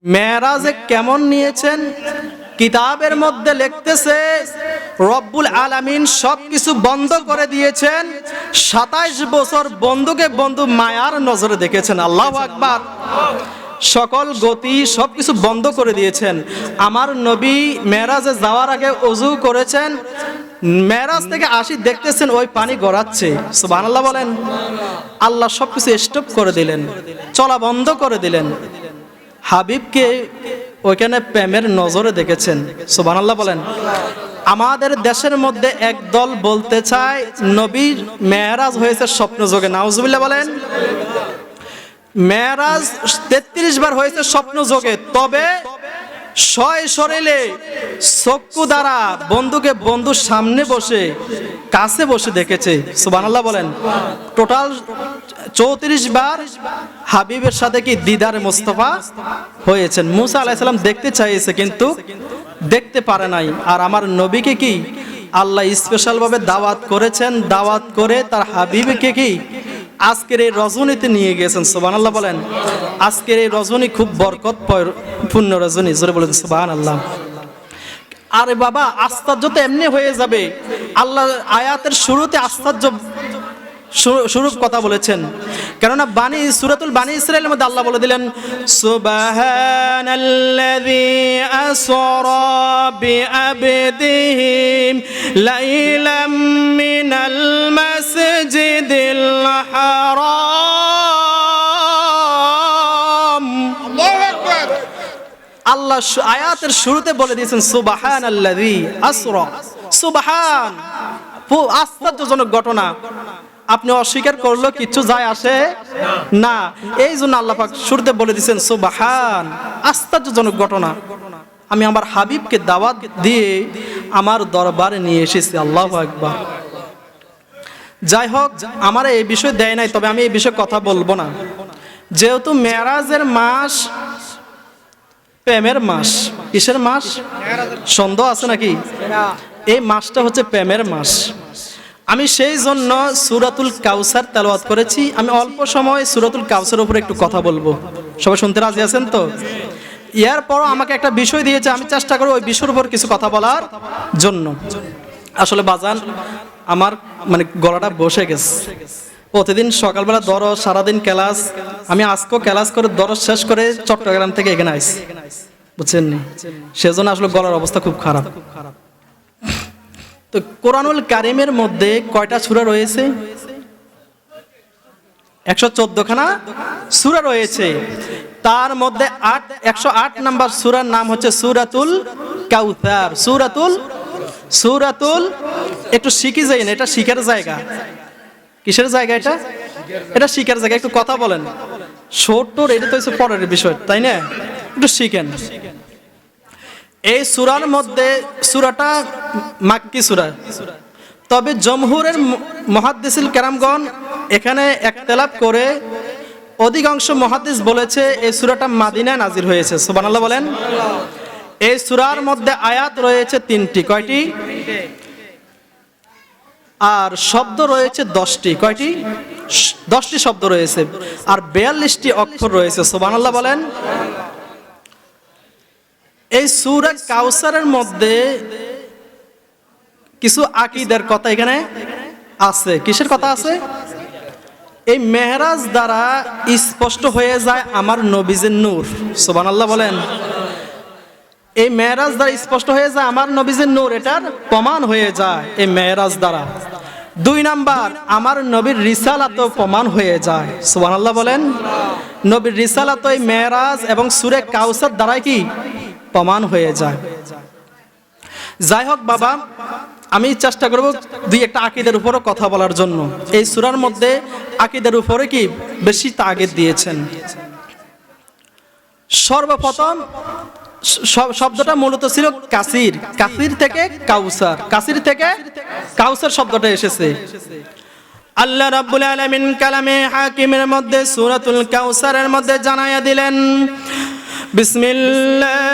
মেরাজে কেমন নিয়েছেন? কিতাবের মধ্যে লিখতেছে রব্বুল আলামিন সবকিছু বন্ধ করে দিয়েছেন, 27 বছর বন্ধুকে বন্ধু মায়ার নজরে দেখেছেন। আল্লাহু আকবার। সকল গতি সবকিছু বন্ধ করে দিয়েছেন। আমার নবী মেরাজে যাওয়ার আগে ওযু করেছেন, মেরাজ থেকে আসি দেখতেছেন ওই পানি গড়াচ্ছে। সুবহানাল্লাহ বলেন। আল্লাহ সবকিছু স্টপ করে দিলেন, চলা বন্ধ করে দিলেন। হাবিবকে ওইখানে প্রেমের নজরে দেখেছেন। সুবহানাল্লাহ বলেন। আমাদের দেশের মধ্যে একদল বলতে চায় নবীর মেরাজ হয়েছে স্বপ্নযোগে। নাউজুবিল্লাহ বলেন। মেরাজ 33 বার হয়েছে স্বপ্নযোগে, তবে শরীরে চক্ষু দ্বারা বন্ধুকে বন্ধুর সামনে বসে কাছে বসে দেখেছে। সুবহানাল্লাহ বলেন। টোটাল 34 বার হাবিবের সাথে কি দিদারে মুস্তাফা হয়েছেন। মুসা আলাইহিস সালাম দেখতে চাইছে কিন্তু দেখতে পারে নাই। আর আমার নবীকে কি আল্লাহ স্পেশাল ভাবে দাওয়াত করেছেন, দাওয়াত করে তার হাবিবকে কি আজকের এই রজনীতে নিয়ে গেছেন। সুবহানাল্লাহ বলেন। আজকের এই রজনী খুব বরকতপূর্ণ রজনী, জোরে বলেন সুবহানাল্লাহ। আরে বাবা, আশ্চর্য তো এমনি হয়ে যাবে। আল্লাহ আয়াতের শুরুতে আশ্চর্য শুরু কথা বলেছেন, কেননা সূরাতুল বানি ইসরাঈলের মধ্যে আল্লাহ বলে দিলেন সুবহানাল্লাযী আসরা বিআবদিহি লাইলাম মিনাল মাসজিদিল হারাম। আল্লাহু আকবার। আল্লাহ আয়াতের শুরুতে বলে দিয়েছেন সুবহানাল্লাযী আসরা। সুবহান, আশ্চর্যজনক ঘটনা। আপনি অস্বীকার করলো কিছু যায় আসে না। এই জন্য আল্লাহ পাক শুরুতে বলে দিয়েছেন সুবহান, আশ্চর্যজনক ঘটনা। আমি আমার হাবিবকে দাওয়াত দিয়ে আমার দরবারে নিয়ে এসেছি। আল্লাহু আকবার। যাই হোক, আমার এই বিষয় দেয় নাই, তবে আমি এই বিষয়ে কথা বলবো না। যেহেতু মেরাজের মাস প্রেমের মাস। কিসের মাস? সন্দেহ আছে নাকি? এই মাসটা হচ্ছে প্রেমের মাস। আমি সেই জন্য সূরাতুল কাউসার তেলাওয়াত করেছি। আমি অল্প সময় সূরাতুল কাউসারের উপরে একটু কথা বলবো। সবাই শুনতে রাজি আছেন তো? এরপরও আমাকে একটা বিষয় দিয়েছে, আমি চেষ্টা করব ওই বিষয়ের উপর কিছু কথা বলার জন্য। আসলে বাজান, আমার গলাটা বসে গেছে। প্রতিদিন সকালবেলা দরজ, সারাদিন ক্লাস। আমি আজকেও ক্লাস করে দরজ শেষ করে চট্টগ্রাম থেকে এখানে আইছি, বুঝছেন নি? সেজন্য আসলে গলার অবস্থা খুব খারাপ। তো কোরআনুল কারিমের মধ্যে কয়টা সূরা রয়েছে? 114 খানা সূরা রয়েছে। তার মধ্যে 108 নাম্বার সূরার নাম হচ্ছে সূরাতুল কাউসার। সূরাতুল একটু শিখি যাই না, এটা শিখার জায়গা। কিসের জায়গা এটা? এটা শিখার জায়গা। একটু কথা বলেন। ছোট্ট এটা তো হচ্ছে পরের বিষয়, তাই না? একটু শিখেন। এই সূরার মধ্যে, সূরাটা মাক্কি সূরা, তবে জমহুরের মুহাদ্দিসিল কেরামগণ এখানে ইখতিলাফ করে অধিকাংশ মুহাদ্দিস বলেছে এই সূরাটা মদিনায় নাজিল হয়েছে। সুবহানাল্লাহ বলেন। এই সূরার মধ্যে আয়াত রয়েছে 3টি। কয়টি? আর শব্দ রয়েছে 10টি। কয়টি? 10টি শব্দ রয়েছে। আর 42টি অক্ষর রয়েছে। সুবহানাল্লাহ বলেন। এই সূরা কাউসারের মধ্যে কিছু আকীদার কথা এখানে আছে। কিসের কথা আছে? এই মেহরাজ দ্বারা স্পষ্ট হয়ে যায় আমার নবীজির নূর। সুবহানাল্লাহ বলেন। এই মেহরাজ দ্বারা স্পষ্ট হয়ে যায় আমার নবীজির নূর, এটার প্রমাণ হয়ে যায় এই মেহরাজ দ্বারা। 2 নাম্বার, আমার নবীর রিসালাতও প্রমাণ হয়ে যায়। সুবহানাল্লাহ বলেন। নবীর রিসালাত এই মেহরাজ এবং সূরা কাউসার দ্বারা কি প্রমাণ হয়ে যায়। যাই হোক বাবা, আমি চেষ্টা করব 2-1টা আকীদার উপরে কথা বলার জন্য। এই সূরার মধ্যে আকীদার উপরে কি বেশি তাগিদ দিয়েছেন। সর্বপ্রথম শব্দটা মূলত ছিল কাসির। কাসির থেকে কাউসার, কাসির থেকে কাউসার শব্দটা এসেছে। আল্লাহ রাব্বুল আলামিন কালামে হাকিমের মধ্যে সূরাতুল কাউসারের মধ্যে জানায়া দিলেন বিসমিল্লাহির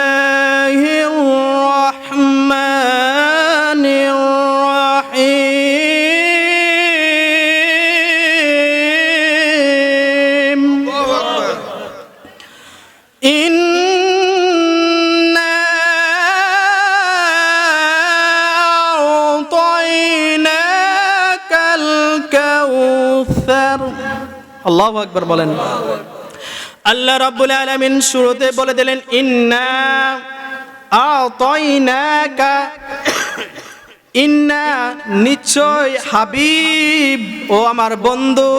রহমানির রহিম। আল্লাহু আকবার বলেন। আল্লাহ রাব্বুল আলামিন শুরুতে বলে দিলেন ইন্না আতাইনাকা, ইন্না নিশ্চয় হাবিব ও আমার বন্ধু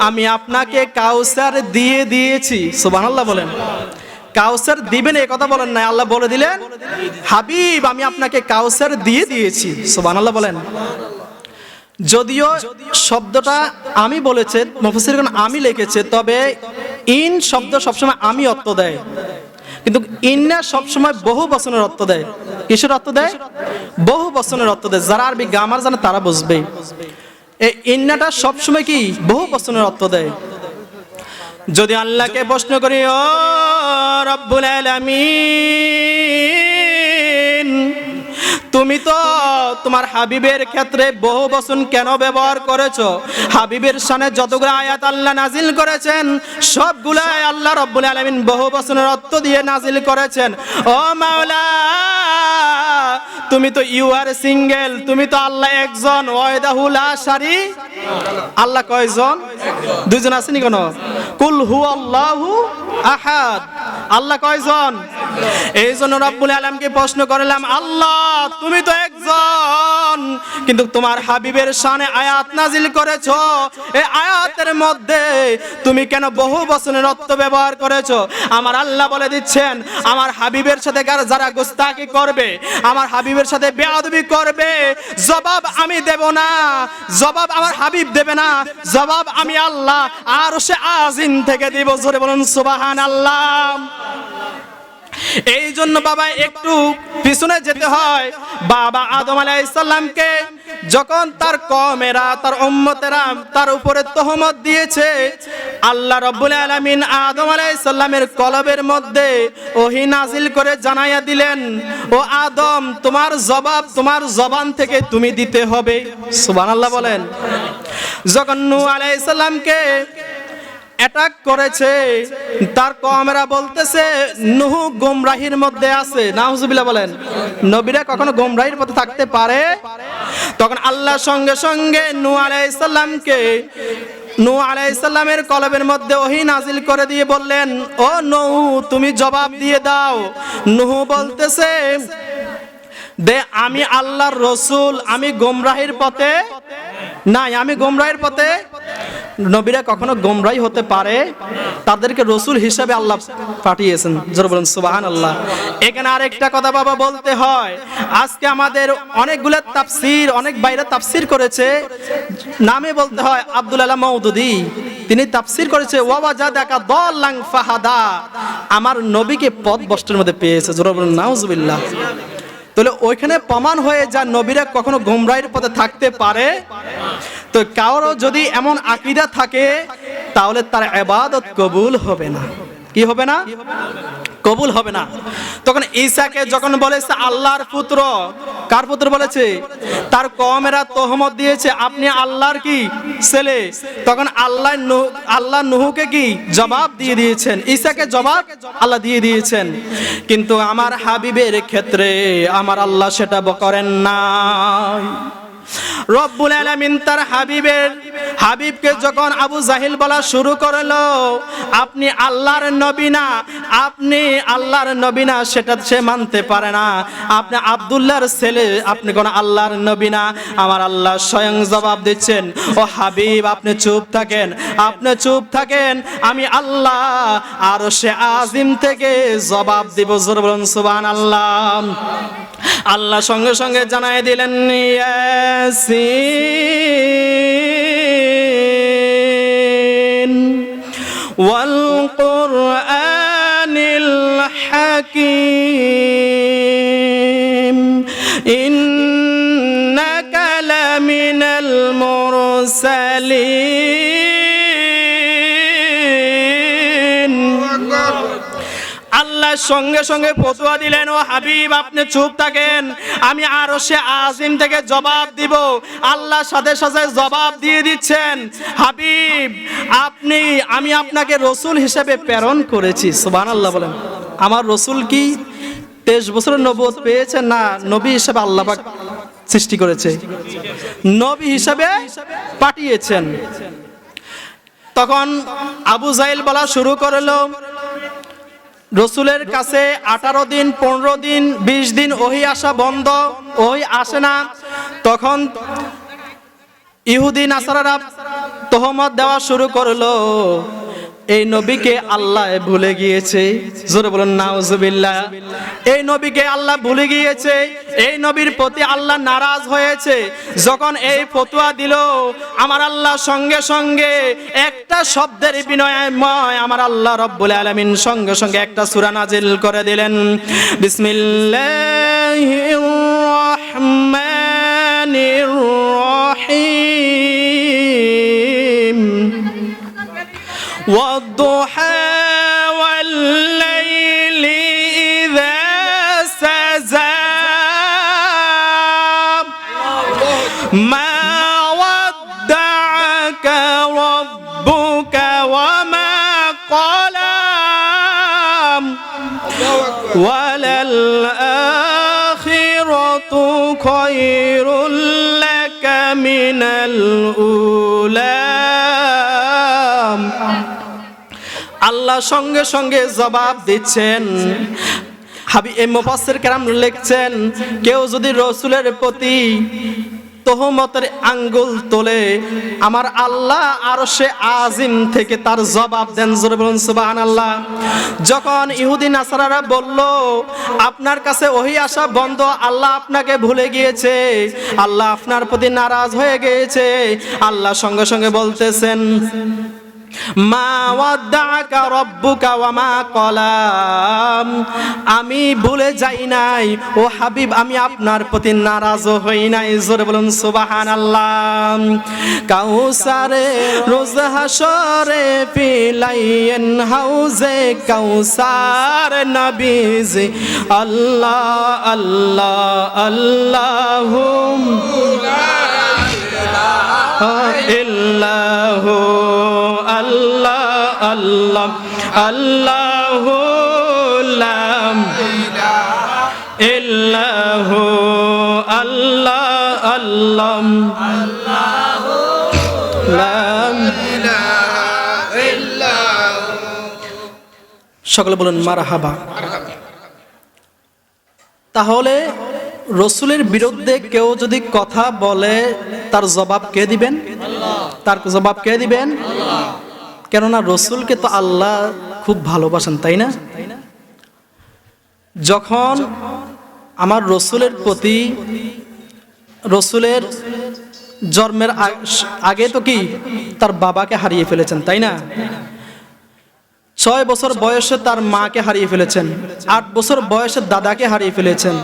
আমি আপনাকে কাউসার দিয়ে দিয়েছি। সুবহানাল্লাহ বলেন। কাউসার দিবেন এই কথা বলেন না, আল্লাহ বলে দিলেন হাবিব আমি আপনাকে কাউসার দিয়ে দিয়েছি। সুবহানাল্লাহ বলেন। যদিও শব্দটা আমি বলেছে মুফাসসিরগণ আমি লিখেছে, তবে ইন শব্দ সবসময় আমি অর্থ দেয়, কিন্তু ইন্না সবসময় বহু বচনের অর্থ দেয়। কিসের অর্থ দেয়? বহু বচনের অর্থ দেয়। যারা আরবি গ্রামার জানে তারা বুঝবে। এই ইন্নাটা সবসময় কি বহু বচনের অর্থ দেয়। যদি আল্লাহকে প্রশ্ন করি ও রব্বুল আলামিন, তুমি তো তোমার হাবিবের ক্ষেত্রে বহু বচন কেন ব্যবহার করেছো? হাবিবের শানে যতগুলো আয়াত আল্লাহ নাজিল করেছেন সবগুলাই আল্লাহ রাব্বুল আলামিন বহু বচনের অর্থ দিয়ে নাজিল করেছেন। ও মাওলা, তুমি তো ইউ আর সিঙ্গেল, তুমি তো আল্লাহ একজন, ওয়াহদাহু লা শারীক। আল্লাহ কয়জন? দুইজন আসেনি কেন? কুল হুয়াল্লাহু আহাদ। আল্লাহ কয়জন? এই জন্য রব্বুল আলামিনকে প্রশ্ন করলাম আল্লাহ তুমি তো একজন, কিন্তু তোমার হাবিবের শানে আয়াত নাজিল করেছো, এই আয়াতের মধ্যে তুমি কেন বহু বচনের অর্থ ব্যবহার করেছো? আমার আল্লাহ বলে দিচ্ছেন আমার হাবিবের সাথে যারা গোস্তাকি করবে, আমার হাবিবের সাথে বেয়াদবি করবে, জবাব আমি দেব না, জবাব আমার হাবিব দেবে না, জবাব আমি আল্লাহ আরশে আজিম থেকে দেব। জোরে বলুন সুবহানাল্লাহ। এই জন্য বাবা একটু পিছনে যেতে হয়। বাবা আদম আলাইহিস সালামকে যখন তার কওমেরা, তার উম্মতেরা তার উপরে তহমত দিয়েছে, আল্লাহ রাব্বুল আলামিন আদম আলাইহিস সালামের কলবের মধ্যে ওহী নাজিল করে জানাইয়া দিলেন ও আদম তোমার জবাব তোমার জবান থেকে তুমি দিতে হবে। সুবহানাল্লাহ বলেন। যখন নূহ আলাইহিস সালামকে অ্যাটাক করেছে, তার কওমেরা বলতেছে নূহ গোমরাহির মধ্যে আছে। নাউজুবিল্লাহ বলেন। নবীরা কখনো গোমরাহির পথে থাকতে পারে? তখন আল্লাহ সঙ্গে সঙ্গে নূহ আলাইহিস সালামকে, নূহ আলাইহিস সালামের কলবের মধ্যে ওহী নাজিল করে দিয়ে বললেন ও নূহ তুমি জবাব দিয়ে দাও। নূহ বলতেছে দে আমি আল্লাহর রাসূল, আমি গোমরাহির পথে নাই, আমি গোমরাহির পথে। নবীরা কখনো গোমরাহি হতে পারে? তাদেরকে রাসূল হিসেবে আল্লাহ পাঠিয়েছেন। জোরে বলুন সুবহানাল্লাহ। এখানে আরেকটা কথা বাবা বলতে হয়। আজকে আমাদের অনেকগুলো তাফসীর, অনেক বাইরে তাফসীর করেছে, নামে বলতে হয় আব্দুল আলাহ মাউদুদী। তিনি তাফসীর করেছে ওয়াজাদাকা দাল্লান ফাহাদা, আমার নবীকে পথভ্রষ্টের মধ্যে পেয়েছে। জোরে বলুন নাউজুবিল্লাহ। তাহলে ওইখানে প্রমাণ হয়ে যা নবীরা কখনো গোমরাহির পথে থাকতে পারে। তো কারো যদি এমন আকীদা থাকে তাহলে তার ইবাদত কবুল হবে না। কি হবে না? কবুল হবে না। তখন ঈসাকে যখন বলেছে আল্লাহর পুত্র, কার পুত্র বলেছে? তার কওমেরা তহমত দিয়েছে আপনি আল্লাহর কি ছেলে। তখন আল্লাহ নূহকে কি জবাব দিয়ে দিয়েছেন, ঈসাকে জবাব আল্লাহ দিয়ে দিয়েছেন। কিন্তু আমার হাবিবের ক্ষেত্রে আমার আল্লাহ সেটা করেন না। রব্বুল আলামিন তার হাবিবকে যখন আবু জাহিল বলা শুরু করলো আপনি আল্লাহর নবী না, আপনি আল্লাহর নবী না, সেটা সে মানতে পারে না। আপনি আব্দুল্লাহর ছেলে, আপনি কোন আল্লাহর নবী না। আমার আল্লাহ স্বয়ং জবাব দিচ্ছেন ও হাবিব আপনি চুপ থাকেন, আপনি চুপ থাকেন, আমি আল্লাহ আরশে আজিম থেকে জবাব দিব। জোরে বলুন সুবহানাল্লাহ। আল্লাহ সঙ্গে সঙ্গে জানাই দিলেন ইয়াসিন ওয়াল কুরআনিল হাকীম ইন্নাকা লামিনাল মুরসালিন। আল্লাহ সঙ্গে সঙ্গে ফতোয়া দিলেন ও হাবিব আপনি চুপ থাকেন, আমি আরশে আজিম থেকে জবাব দিব। আল্লাহ সাথে সাথে জবাব দিয়ে দিচ্ছেন হাবিব আমি আপনাকে রাসূল হিসেবে প্রেরণ করেছি। সুবহানাল্লাহ বলেন। আমার রাসূল কি 23 বছরের নবুয়ত পেয়েছেন? না, নবী হিসেবে আল্লাহ পাক সৃষ্টি করেছে, নবী হিসেবে পাঠিয়েছেন। তখন আবু জাহেল বলা শুরু করলো, রসুলের কাছে 18 দিন 15 দিন 20 দিন ওহী আসা বন্ধ, ওহী আসে না। তখন ইহুদি নাসারারা তহমত দেওয়া শুরু করলো, এই নবীকে আল্লাহ ভুলে গিয়েছে। জোরে বলুন নাউজুবিল্লাহ। এই নবীকে আল্লাহ ভুলে গিয়েছে, এই নবীর প্রতি আল্লাহ নারাজ হয়েছে। যখন এই ফতোয়া দিল, আমার আল্লাহ সঙ্গে সঙ্গে একটা শব্দের বিনিময়ে আমার আল্লাহ রব্বুল আলামিন সঙ্গে সঙ্গে একটা সূরা নাজিল করে দিলেন, বিসমিল্লাহির রহমানির রহিম, والضحى والليل إذا سجى ما ودعك ربك وما قلى وللآخرة خير لك من الأولى। আল্লাহ সঙ্গে সঙ্গে জবাব দিচ্ছেন। মুফাসসির কেরাম লিখছেন, কেউ যদি রাসূলের প্রতি তহমতের আঙ্গুল তোলে, আমার আল্লাহ আরশে আজিম থেকে তার জবাব দেন। জোরে বলুন সুবহানাল্লাহ। যখন ইহুদি নাসারারা বলল, আপনার কাছে ওহী আসা বন্ধ, আল্লাহ আপনাকে ভুলে গিয়েছে, আল্লাহ আপনার প্রতি নারাজ হয়ে গিয়েছে, আল্লাহ সঙ্গে সঙ্গে বলতেছেন, মা ওয়াদ্দাআকা রাব্বুকা ওয়া মা ক্বালা, আমি ভুলে যাই নাই ও হাবিব, আমি আপনার প্রতি নারাজ হই নাই। জোরে বলুন সুবহানাল্লাহ। কাউসারে রোজ হাসরে পিলাইয়েন হাউজে কাউসার নবীজি, আল্লাহ আল্লাহ আল্লাহুম্মা ইল্লাহু আল্লাহ আল্লাহ আল্লাহু লা ইলাহা ইল্লাহু আল্লাহ আল্লাহ আল্লাহু লা ইলাহা ইল্লাহু। সকলে বলুন মারহাবা। তাহলে রসুলের বিরুদ্ধে কেউ যদি কথা বলে, তার জবাব কে দিবেন? তার জবাব কে দিবেন? কেননা রসুলকে তো আল্লাহ খুব ভালোবাসেন, তাই না? যখন আমার রসুলের প্রতি, রসুলের জন্মের আগে তো কি তার বাবাকে হারিয়ে ফেলেছেন, তাই না? 6 বছর বয়সে তার মাকে হারিয়ে ফেলেছেন, 8 বছর বয়সে দাদাকে হারিয়ে ফেলেছেন,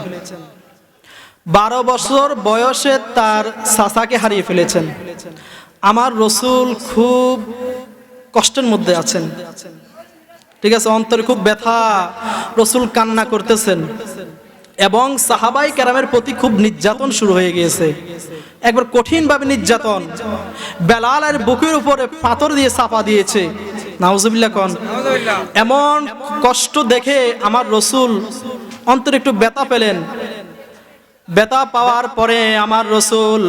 12 বছর বয়সে তার চাচাকে হারিয়ে ফেলেছেন। আমার রসুল খুব কষ্টের মধ্যে আছেন, ঠিক আছে, অন্তরে খুব ব্যথা, রসুল কান্না করতেছেন এবং সাহাবাই কেরামের প্রতি খুব নির্যাতন শুরু হয়ে গিয়েছে, একবার কঠিনভাবে নির্যাতন। বেলালের বুকের উপরে পাথর দিয়ে চাপা দিয়েছে, নাউজুবিল্লাহ কোন। এমন কষ্ট দেখে আমার রসুল অন্তরে একটু ব্যথা পেলেন। ব্যথা পাওয়ার পরে আমার রসুল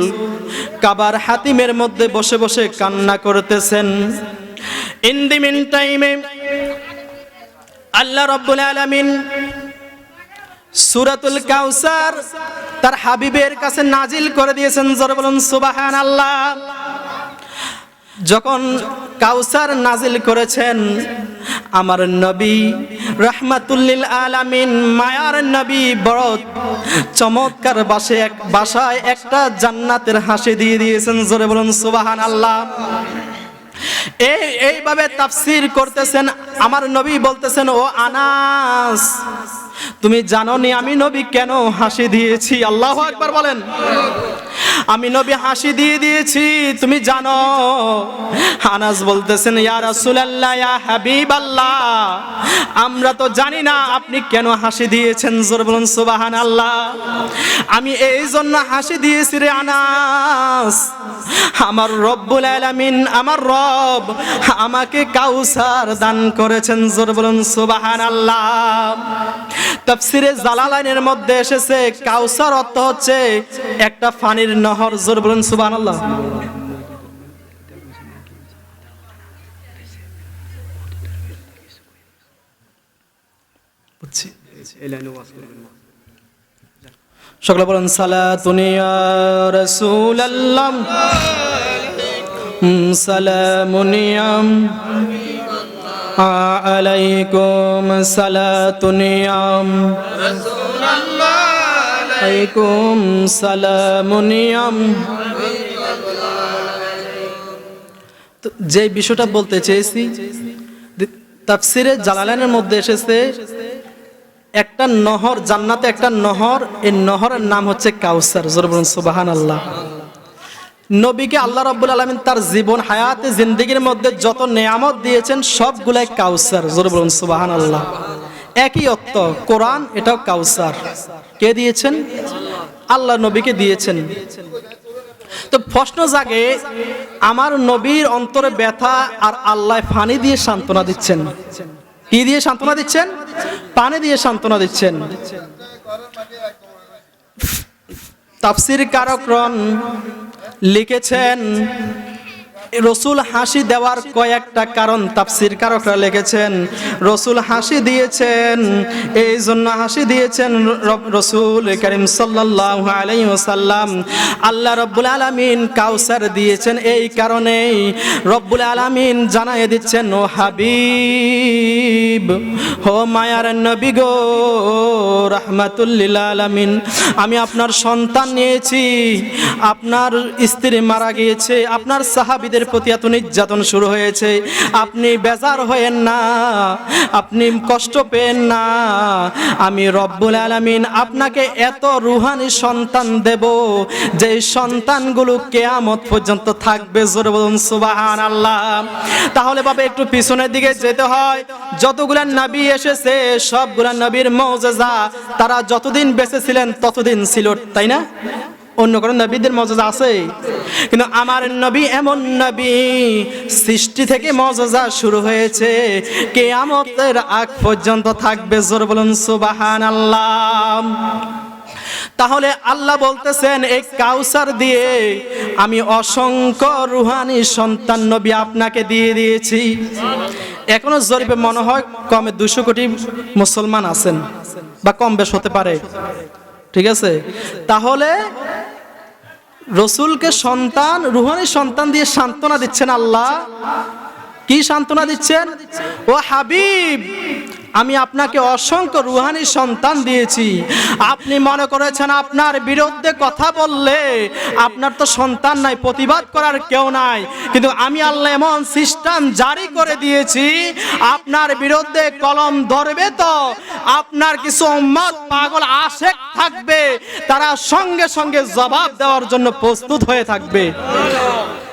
কাবার হাতিমের মধ্যে বসে বসে কান্না করতেছেন। ইন দি মিন টাইমে আল্লাহ রাব্বুল আলামিন সূরাতুল কাউসার তার হাবিবের কাছে নাজিল করে দিয়েছেন। জোরে বলুন সুবহানাল্লাহ। যখন কাউসার নাজিল করেছেন, আমার নবী রাহমাতুল লিল আলামিন, মায়ার নবী, বড় চমৎকার বাসায় একটা জান্নাতের হাসি দিয়ে দিয়েছেন। জোরে বলুন সুবহানাল্লাহ। এইভাবে তাফসীর করতেছেন। আমার নবী বলতেছেন, ও আনাস, তুমি জানো নি আমি নবী কেন হাসি দিয়েছি? আল্লাহু আকবার বলেন। আমি নবী হাসি দিয়ে দিয়েছি, তুমি জানো? আনাস বলতেছেন, ইয়া রাসূলুল্লাহ, ইয়া হাবিবাল্লাহ, আমরা তো জানি না আপনি কেন হাসি দিয়েছেন। জোরে বলুন সুবহানাল্লাহ। আমি এই জন্য হাসি দিয়েছি রে আনাস, আমার রব্বুল আলামিন, আমার রব আমাকে কাউসার দান করেছেন। জোরে বলুন সুবহানাল্লাহ। তাফসীরে জালালাইনের মধ্যে এসেছে কাউসার অর্থ হচ্ছে একটা পানির নহর। জোরে বলুন সুবহানাল্লাহ। বুঝছি সকলে বলেন সালাতুন ইয়া রাসূলুল্লাহ সালামুন ইয়া আলাইকুম সালাতুন ইয়া রাসূলুল্লাহ আলাইকুম সালামুন ইয়া। তো যে বিষয়টা বলতে চেয়েছি, তাফসিরে জালালাইনের মধ্যে এসেছে একটা নহর, জান্নাতে একটা নহর, এই নহরের নাম হচ্ছে কাউসার। জোরে বলুন সুবহানাল্লাহ। নবীকে আল্লাহ রাব্বুল আলামিন তার জীবন হায়াতে জিন্দেগির মধ্যে যত নেয়ামত দিয়েছেন সবগুলাই কাউসার। জোরে বলুন সুবহানাল্লাহ। একই অর্থ, কোরআন এটাও কাউসার। কে দিয়েছেন? আল্লাহ নবীকে দিয়েছেন। তো প্রশ্ন জাগে, আমার নবীর অন্তরে ব্যথা আর আল্লাহ পানি দিয়ে সান্ত্বনা দিচ্ছেন। কি দিয়ে সান্ত্বনা দিচ্ছেন? পানি দিয়ে সান্ত্বনা দিচ্ছেন। তাফসীর কারকগণ লিখেছেন রসুল হাসি দেওয়ার কয়েকটা কারণ তাফসীর কারকরা লিখেছেন। রসুল হাসি দিয়েছেন, এই জন্য হাসি দিয়েছেন রসুল করিম সাল্লাল্লাহু আলাইহি ওয়াসাল্লাম। আল্লাহ রব্বুল আলামিন কাউসার দিয়েছেন এই কারণেই রব্বুল আলামিন জানায়ে দিচ্ছেন, ও হাবিব, ও মায়ার নবী গো, রাহমাতুল লিল আলামিন, আমি আপনার সন্তান নিয়েছি, আপনার স্ত্রী মারা গিয়েছে, আপনার সাহাবীদের প্রতি এত নির্যাতন শুরু হয়েছে, আপনি বেজার হয়েন না, আপনি কষ্ট পেয়েন না। আমি রব্বুল আলামিন আপনাকে এত রুহানি সন্তান দেব যে সন্তানগুলো কিয়ামত পর্যন্ত থাকবে। জোরে বলুন সুবহানাল্লাহ। তাহলে বাবা একটু পিছনের দিকে যেতে হয়। যতগুলা নবী এসেছে সবগুলা নবীর মুজিজা তারা যতদিন বেঁচে ছিলেন ততদিন ছিল, তাই না? অন্য কোন নবীদের মুজিজা আছে? কিন্তু আমার নবী এমন নবী, সৃষ্টি থেকে মুজিজা শুরু হয়েছে, কিয়ামতের আগ পর্যন্ত থাকবে। জোরে বলুন সুবহানাল্লাহ। তাহলে আল্লাহ বলতেছেন এই কাউসার দিয়ে আমি অসংখ্য রুহানি সন্তান নবী আপনাকে দিয়ে দিয়েছি। এখনো জরিপে মনে হয় কমে 200 কোটি মুসলমান আছেন, বা কম বেশ হতে পারে, ঠিক আছে? তাহলে রসুলকে সন্তান, রুহানি সন্তান দিয়ে সান্ত্বনা দিচ্ছেন আল্লাহ। কি সান্ত্বনা দিচ্ছেন? ও হাবিব, আমি আপনাকে অসংখ্য রুহানি সন্তান দিয়েছি। আপনি মনে করেছেন আপনার বিরুদ্ধে কথা বললে আপনার তো সন্তান নাই, প্রতিবাদ করার কেউ নাই, কিন্তু আমি আল্লাহ এমন সিস্টেম জারি করে দিয়েছি, আপনার বিরুদ্ধে কলম ধরবে তো আপনার কিছু উম্মত পাগল আশেক থাকবে, তারা সঙ্গে সঙ্গে জবাব দেওয়ার জন্য প্রস্তুত হয়ে থাকবে।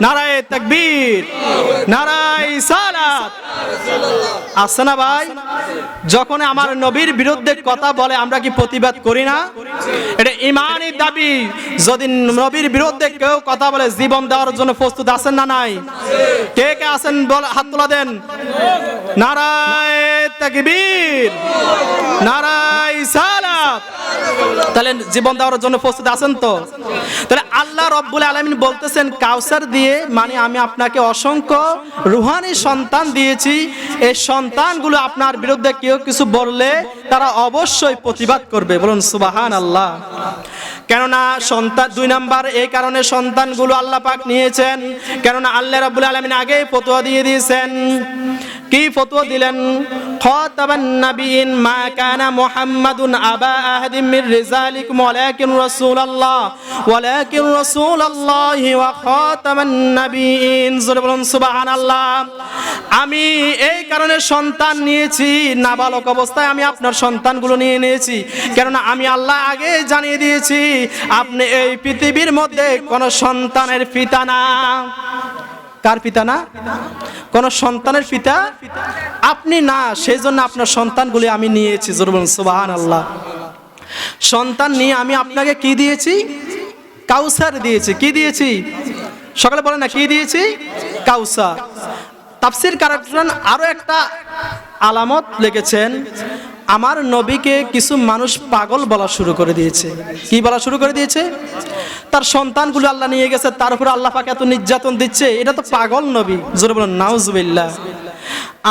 নারায়ে তাকবীর, নারায়ে সালাত। আছে না ভাই? যখন আমার নবীর বিরুদ্ধে কথা বলে আমরা কি প্রতিবাদ করি না? এটা ঈমানি দাবি। যদি নবীর বিরুদ্ধে কেউ কথা বলে জীবন দেওয়ার জন্য প্রস্তুত আছেন না নাই? কে কে আছেন হাত তোলা দেন। নারায়ে তাকবীর, নারায়ে সালাত। তাহলে জীবন দেওয়ার জন্য প্রস্তুত আছেন তো? তাহলে আল্লাহ রব্বুল আলামিন বলতেছেন কাউসার দিয়ে মানে আমি আপনাকে অসংখ্য রুহানি সন্তান দিয়েছি। এই সন্তানগুলো আপনার বিরুদ্ধে কেউ কিছু বললে তারা অবশ্যই প্রতিবাদ করবে। বলুন সুবহানাল্লাহ। কেননা সন্তান 2 নাম্বার এই কারণে সন্তানগুলো আল্লাহ পাক নিয়েছেন, কেননা আল্লাহ রাব্বুল আলামিন আগেই ফতোয়া দিয়ে দিয়েছেন। কি ফতোয়া দিলেন? খাতাবান নাবিয়িন মা কানা মুহাম্মাদুন আবা আহাদিম মির রিজালিকুম ওয়ালাকিন রাসূলুল্লাহি ওয়া খাতামান নাবিয়িন। জোরে বলুন সুবহানাল্লাহ। আমি এই কারণে সন্তান নিয়েছি, নাবালক অবস্থায় আমি আপনার সন্তানগুলো নিয়ে নিয়েছি, কেননা আমি আল্লাহ আগে জানিয়ে দিয়েছি আপনি এই পৃথিবীর মধ্যে কোন সন্তানের পিতা না। কার পিতা না? কোন সন্তানের পিতা আপনি না, সেই জন্য আপনার সন্তানগুলি আমি নিয়েছি। জোরে বলুন সুবহানাল্লাহ। সন্তান নিয়ে আমি আপনাকে কি দিয়েছি? কাউসার দিয়েছি। কি দিয়েছি? সকালে বলেন না, কি দিয়েছি? কাউসার। তাফসীর কারকগণ আরো একটা আলামত লিখেছেন, আমার নবীকে কিছু মানুষ পাগল বলা শুরু করে দিয়েছে। কি বলা শুরু করে দিয়েছে? তার সন্তানগুলো আল্লাহ নিয়ে গেছে, তার উপর আল্লাহ পাক এত নির্যাতন দিচ্ছে, এটা তো পাগল নবী। জোরে বলুন নাউজুবিল্লাহ।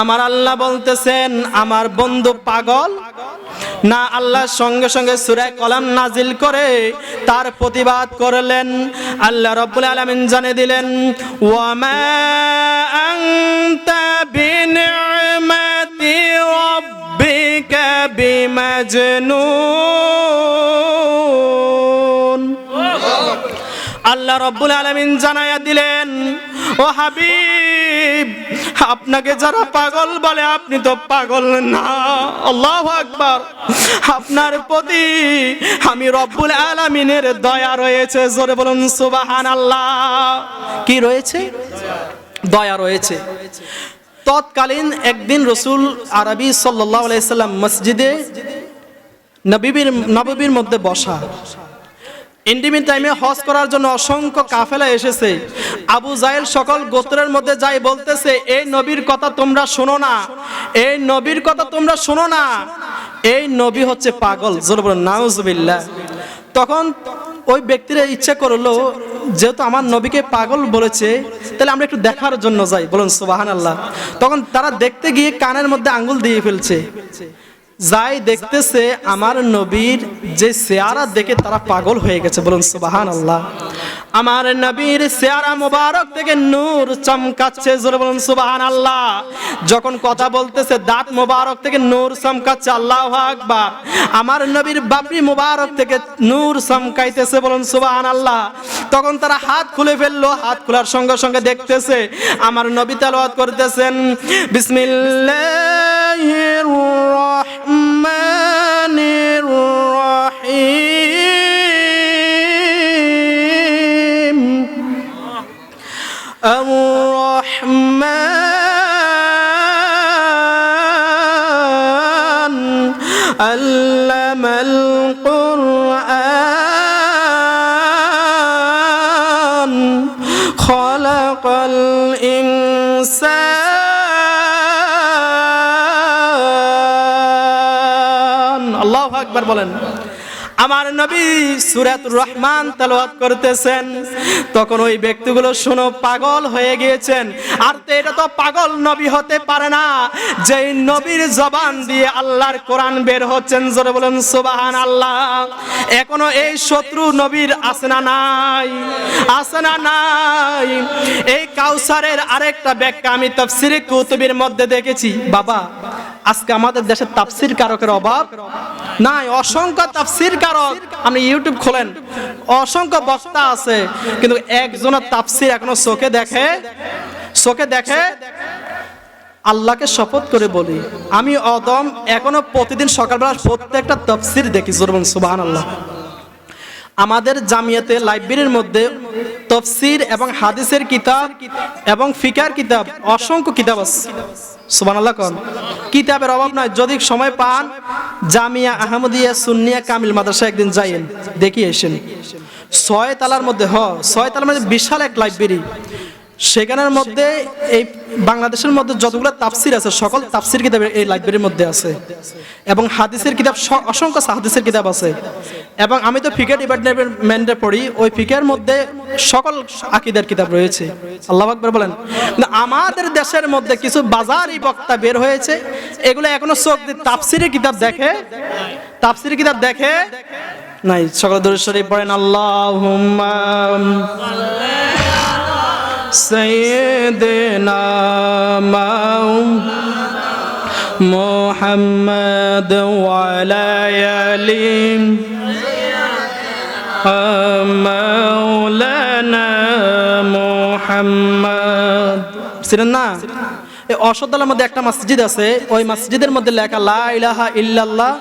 আমার আল্লাহ বলতেছেন আমার বন্ধু পাগল, না, আল্লাহ সঙ্গে সঙ্গে সূরা কলম নাজিল করে তার প্রতিবাদ করলেন। আল্লাহ রাব্বুল আলামিন জানিয়ে দিলেন, ওয়া মা আনতা বিনি'মাতি রাব্বিকা বিমাজনুন। আল্লাহ রাব্বুল আলামিন জানায়া দিলেন, ও হাবিব, আপনাকে যারা পাগল বলে আপনি তো পাগল না। আল্লাহু আকবার। আপনার প্রতি আমি রব্বুল আলামিনের দয়া রয়েছে। জোরে বলুন সুবহানাল্লাহ। কি রয়েছে? দয়া রয়েছে। তৎকালীন একদিন রাসূল আরবি সাল্লাল্লাহু আলাইহি সাল্লাম মসজিদে নববীর মধ্যে বসা। ইন্ডিমিন টাইমে হজ করার জন্য অসংখ্য কাফেলা এসেছে। আবু জাহেল সকল গোত্রের মধ্যে যাই বলতেছে, এই নবীর কথা তোমরা শোনো না, এই নবীর কথা তোমরা শোনো না, এই নবী হচ্ছে পাগল। জোরে বলুন নাউজুবিল্লাহ। তখন ওই ব্যক্তিরা ইচ্ছা করলো, যেহেতু আমার নবীকে পাগল বলেছে, তাহলে আমরা একটু দেখার জন্য যাই। বলুন সুবহানাল্লাহ। তখন তারা দেখতে গিয়ে কানের মধ্যে আঙ্গুল দিয়ে ফেলছে। যাই দেখতেছে আমার নবীর যে চেহারা দেখে তারা পাগল হয়ে গেছে। বলুন সুবহানাল্লাহ। আমার নবীর চেহারা মোবারক থেকে নূর চমকাচ্ছে। জোরে বলুন সুবহানাল্লাহ। যখন কথা বলতেছে দাঁত মোবারক থেকে নূর চমকাচ্ছে। আল্লাহু আকবার। আমার নবীর বাবরি মোবারক থেকে নূর চমকাইতেছে। বলুন সুবহানাল্লাহ। তখন তারা হাত খুলে ফেললো। হাত খোলার সঙ্গে সঙ্গে দেখতেছে আমার নবী তেলাওয়াত করতেছেন, বিসমিল্লাহির রহমানির রহিম আর-রহমান আল্লামাল কুরআন খালাকাল ইনসান। আল্লাহু আকবার বলেন। আমার নবী সূরাতুর রহমান তেলাওয়াত করতেছেন। তখন ওই ব্যক্তিগুলো শুনে পাগল হয়ে গিয়েছেন। আর এটা তো পাগল নবী হতে পারে না, যেই নবীর জবান দিয়ে আল্লাহর কোরআন বের হচ্ছেন। জোরে বলেন সুবহানাল্লাহ। এখনো এই শত্রু নবীর আছে না নাই? আছে না নাই? এই কাউসারের আরেকটা ব্যাখ্যা আমি তাফসীরে কুতুবের মধ্যে দেখেছি। বাবা, আজকে আমাদের দেশে তাফসীর কারকের অভাব নাই। অসংখ্য তাফসীর কারক, আপনি ইউটিউব খোলেন, অসংখ্য বক্তা আছে, কিন্তু একজনের তাফসীর এখনো চোখে দেখে। আল্লাহকে শপথ করে বলি, আমি অদম এখনো প্রতিদিন সকালবেলা প্রত্যেকটা তাফসীর দেখি। জোরে বলুন সুবহানাল্লাহ। আমাদের জামিয়াতে লাইব্রেরির মধ্যে তাফসীর এবং হাদিসের কিতাব এবং ফিকার কিতাব, অসংখ্য কিতাব আছে। সুবহানাল্লাহ কোন কিতাবের অভাব নাই। যদি সময় পান জামিয়া আহমদিয়া সুন্নিয়া কামিল মাদ্রাসা একদিন যাইয়েন, দেখি এসেন। 6 তলার মধ্যে বিশাল এক লাইব্রেরি। সেখানের মধ্যে এই বাংলাদেশের মধ্যে যতগুলো তাফসীর আছে সকল তাফসীর কিতাব এই লাইব্রেরির মধ্যে আছে। এবং হাদিসের কিতাব, অসংখ্য হাদিসের কিতাব আছে। এবং আমি তো ফিকাহ ডিপার্টমেন্টে পড়ি, ওই ফিকাহের মধ্যে সকল আকীদার কিতাব রয়েছে। আল্লাহু আকবার বলেন। আমাদের দেশের মধ্যে কিছু বাজারি বক্তা বের হয়েছে, এগুলো এখনো চোখ দিয়ে তাফসীরের কিতাব দেখে নাই। সকল দরুদ শরীফ পড়েন। আল্লাহুম্মা সাইয়্যিদিনা মুহাম্মাদ ওয়া আলা আলি মাওলানা মুহাম্মদ। চিনেন না? এই অশোকতলার মধ্যে একটা মসজিদ আছে, ওই মসজিদের মধ্যে লেখা লা ইলাহা ইল্লাল্লাহ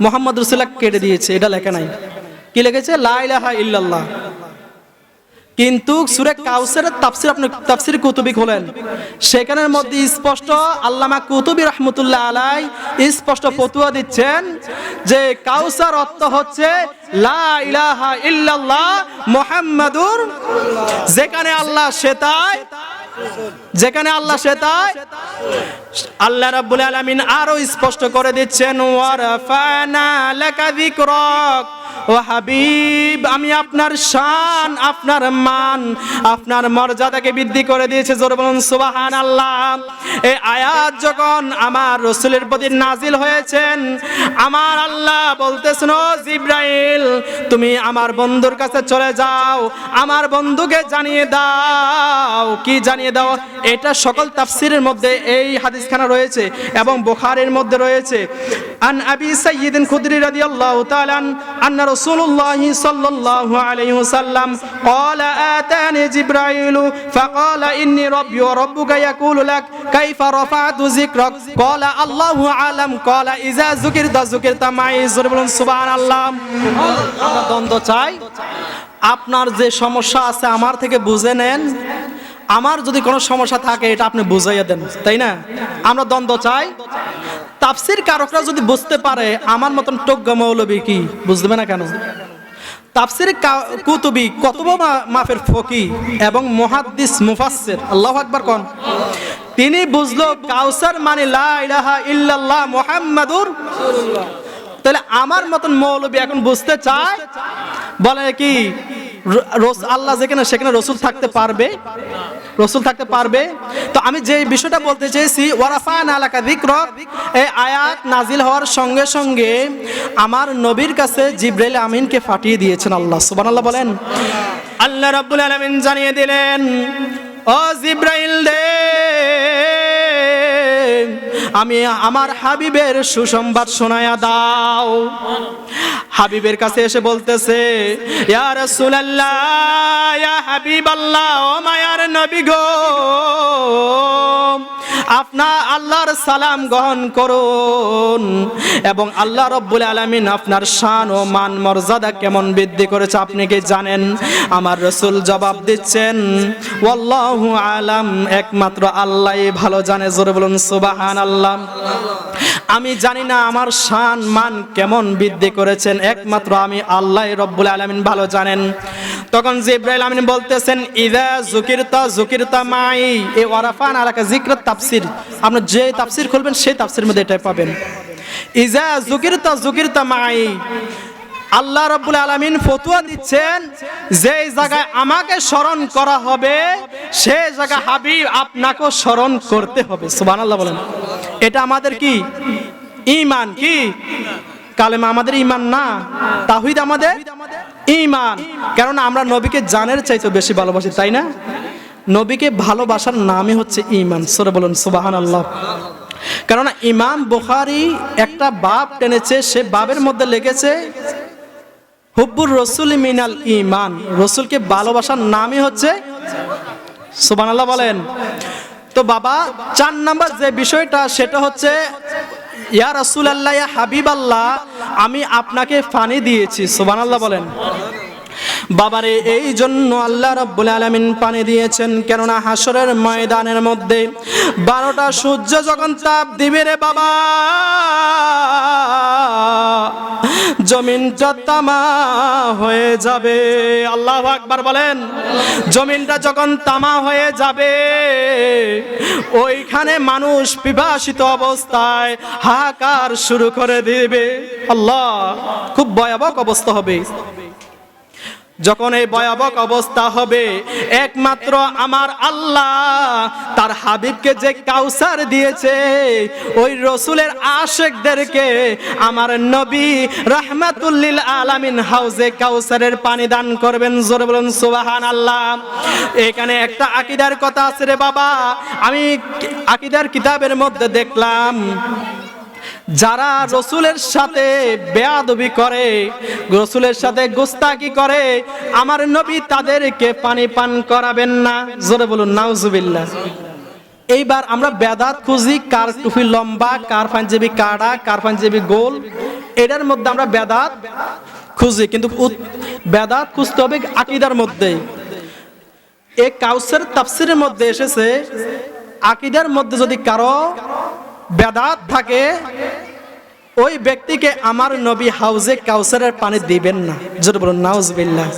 মুহাম্মদ রাসূলুল্লাহ কেটে দিয়েছে, এটা লেখা নাই। কি লিখেছে? লা ইলাহা ইল্লাল্লাহ। কিন্তু সূরা কাউসারের তাফসীর, আপনি তাফসীর কুতুবী খোলেন, সেখানের মধ্যে স্পষ্ট আল্লামা কুতুবী রাহমাতুল্লাহ আলাইহি স্পষ্ট ফতোয়া দিচ্ছেন যে কাউসার অর্থ হচ্ছে লা ইলাহা ইল্লাল্লাহ মুহাম্মাদুর। যেখানে আল্লাহ সেটাই আল্লাহ রাব্বুল আলামিন আরো স্পষ্ট করে দিচ্ছেন, ওয়া রাফানা লাকা যিকরাক ও হাবিব, আমি আপনার শান, আপনার মান, আপনার মর্যাদাকে বৃদ্ধি করে দিয়েছে। জোরে বলুন সুবহানাল্লাহ। এই আয়াত যখন আমার রাসূলের প্রতি নাজিল হয়েছেন, আমার আল্লাহ বলতেছেন, ও জিবরাইল, তুমি আমার বন্ধুর কাছে চলে যাও, আমার বন্ধুকে জানিয়ে দাও। কি জানিয়ে দাও? এটা সকল তাফসীরের মধ্যে এই হাদিসখানা রয়েছে এবং বুখারীর মধ্যে রয়েছে। আন আবি সাইয়্যিদ খুদরি রাদিয়াল্লাহু তাআলা আন্না রাসূলুল্লাহ সাল্লাল্লাহু আলাইহি ওয়াসাল্লাম قال آتاني جبرائيل فقال إني ربي وربك يقول لك كيف رفعت ذكرك قال الله أعلم قال إذا ذكرت ذكرت معي সুবহানাল্লাহ। আমরা দ্বন্দ্ব চাই, আপনার যে সমস্যা আছে আমার থেকে বুঝে নেন, আমার যদি কোনো সমস্যা থাকে এটা আপনি বুঝাইয়া দেন, তাই না? আমরা দ্বন্দ্ব চাই। তাফসীর কারকরা যদি বুঝতে পারে, আমার মতন টোগ্গা মৌলবী কি বুঝবে না কেন? তাফসীর কুতুবী কতব মাফের ফকি এবং মুহাদ্দিস মুফাসসির, আল্লাহু আকবার কোন, তিনি বুঝলো কাউসার মানে লা ইলাহা ইল্লাল্লাহ মুহাম্মাদুর রাসূলুল্লাহ। তাহলে আমার মতন মৌলবী এখন বুঝতে চায়, বলে কি আল্লাহ যেখানে সেখানে রসুল থাকতে পারবে? রসুল থাকতে পারবে? তো আমি যে বিষয়টা বলতে চেয়েছি, ওয়ারাফা'না লাকা যিকরাক, এই আয়াত নাজিল হওয়ার সঙ্গে সঙ্গে আমার নবীর কাছে জিবরাইল আমিনকে পাঠিয়ে দিয়েছেন আল্লাহ। সুবহানাল্লাহ বলেন। আল্লাহ রাব্বুল আলামিন জানিয়ে দিলেন, ও জিবরাইল রে, আমি আমার হাবিবের সুসংবাদ শোনায়া দাও। হাবিবের কাছে এসে বলতেছে, ইয়া রাসূলুল্লাহ, ইয়া হাবিবাল্লাহ, ও মায়ার নবী গো, আপনার আল্লাহর সালাম গ্রহণ করুন এবং আল্লাহ রাব্বুল আলামিন আপনার শান ও মান মর্যাদা কেমন বৃদ্ধি করেছে আপনি কি জানেন? আমার রাসূল জবাব দিচ্ছেন, ওয়াল্লাহু আলাম, একমাত্র আল্লাহই ভালো জানে। জোরে বলুন সুবহানাল্লাহ। আমি জানি না আমার শান মান কেমন বৃদ্ধি করেছেন, একমাত্র আমি আল্লাহ রব্বুল আলামিন ভালো জানেন। তখন জিবরাইল আমিন বলতেছেন, ইযা যুকিরতা যুকিরতা মাই। এই ওয়ারাফা'না লাকা যিকরাত তাফসীর, আপনি যে তাফসীর খুলবেন সেই তাফসীরের মধ্যে এটাই পাবেন। ইযা যুকিরতা যুকিরতা মাই, আল্লাহ রাব্বুল আলামিন ফতোয়া দিচ্ছেন, যেই জায়গায় আমাকে স্মরণ করা হবে সেই জায়গা হাবিব আপনাকেও স্মরণ করতে হবে। সুবহানাল্লাহ বলেন। এটা আমাদের কি ঈমান? কি কালেমা আমাদের ঈমান না? তাওহীদ আমাদের ঈমান। কারণ আমরা নবীকে জানের চাইতে বেশি ভালোবাসি, তাই না? নবীকে ভালোবাসার নামই হচ্ছে ঈমান। সূরা বলুন সুবহানাল্লাহ। কারণ ইমাম বুখারী একটা বাব টেনেছে, সে বাবের মধ্যে লিখেছে হুব্বুর রাসূল মিনাল ঈমান, রাসূলকে ভালোবাসার নামই হচ্ছে, সুবহানাল্লাহ বলেন। তো বাবা 4 নাম্বার যে বিষয়টা, সেটা হচ্ছে ইয়া রাসূলুল্লাহ, ইয়া হাবিবাল্লাহ, আমি আপনাকে পানি দিয়েছি। সুবহানাল্লাহ বলেন। বাবারে, এই জন্য আল্লাহ রাব্বুল আলামিন পানি দিয়েছেন, কেননা হাসরের ময়দানের মধ্যে 12টা সূর্য যখন তাপ দিবে রে বাবা, জমিনটা তামা হয়ে যাবে। আল্লাহু আকবার বলেন। জমিনটা যখন তামা হয়ে যাবে, ওইখানে মানুষ পিপাসিত অবস্থায় হাহাকার শুরু করে দিবে। আল্লাহ, খুব ভয়াবহ অবস্থা হবে। যখন এই ভয়াবহ অবস্থা হবে, একমাত্র আমার আল্লাহ তার হাবিবকে যে কাউসার দিয়েছে, ওই রসুলের আশিকদেরকে আমার নবী রাহমাতুল লিল আলামিন হাউজে কাউসারের পানি দান করবেন। জোরে বলুন সুবহানাল্লাহ। এখানে একটা আকীদার কথা আছে রে বাবা, আমি আকীদার কিতাবের মধ্যে দেখলাম, যারা রসুলের সাথে বেয়াদবি করে, রসুলের সাথে গোস্তাকি করে, আমার নবী তাদেরকে পানি পান করাবেন না। জোরে বলুন নাউজুবিল্লাহ। এইবার আমরা বেদাত খুঁজি, কার টুপি লম্বা, কার পাঞ্জাবি কাড়া, কার পাঞ্জাবি গোল, এটার মধ্যে আমরা বেদাত খুঁজি, কিন্তু বেদাত খুঁজতে হবে আকীদার মধ্যে। এই কাউসার তাফসীরের মধ্যে এসেছে, আকীদার মধ্যে যদি কারো বেদাত থাকে, ওই ব্যক্তিকে আমার নবী হাউজে কাউসারের পানি দিবেন না। জোরে বলুন নাউজুবিল্লাহ।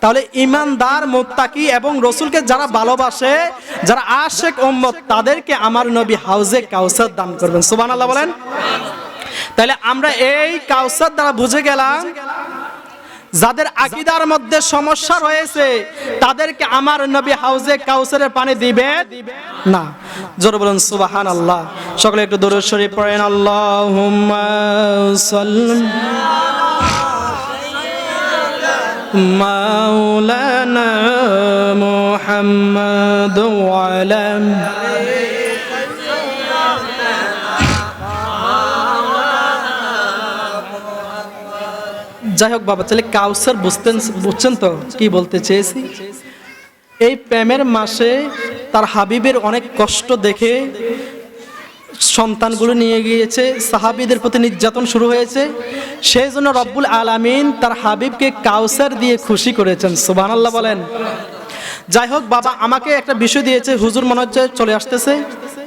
তাহলে ঈমানদার, মুত্তাকি এবং রসুলকে যারা ভালোবাসে, যারা আশিক উম্মত, তাদেরকে আমার নবী হাউজে কাউসার দান করবেন। সুবহানাল্লাহ বলেন। তাহলে আমরা এই কাউসার দ্বারা বুঝে গেলাম যাদের আকীদার মধ্যে সমস্যা রয়েছে তাদেরকে আমার নবী হাউজে কাউসারের পানি দিবে না। জোরে বলুন সুবহানাল্লাহ। সকলে একটু দরুদ শরীফ পড়েন। আল্লাহুম্মা সাল্লি মাওলানা মুহাম্মাদ ওয়া আলা যাই হোক বাবা, তাহলে কাউসার বুঝছেন তো কি বলতে চেয়েছি? এই প্রেমের মাসে তার হাবিবের অনেক কষ্ট দেখে সন্তানগুলো নিয়ে গিয়েছে, সাহাবীদের প্রতি নির্যাতন শুরু হয়েছে, সেই জন্য রব্বুল আলামিন তার হাবিবকে কাউসার দিয়ে খুশি করেছেন। সুবহানাল্লাহ বলেন। যাই হোক বাবা, আমাকে একটা বিষয় দিয়েছে, হুজুর মনে হচ্ছে চলে আসতেছে,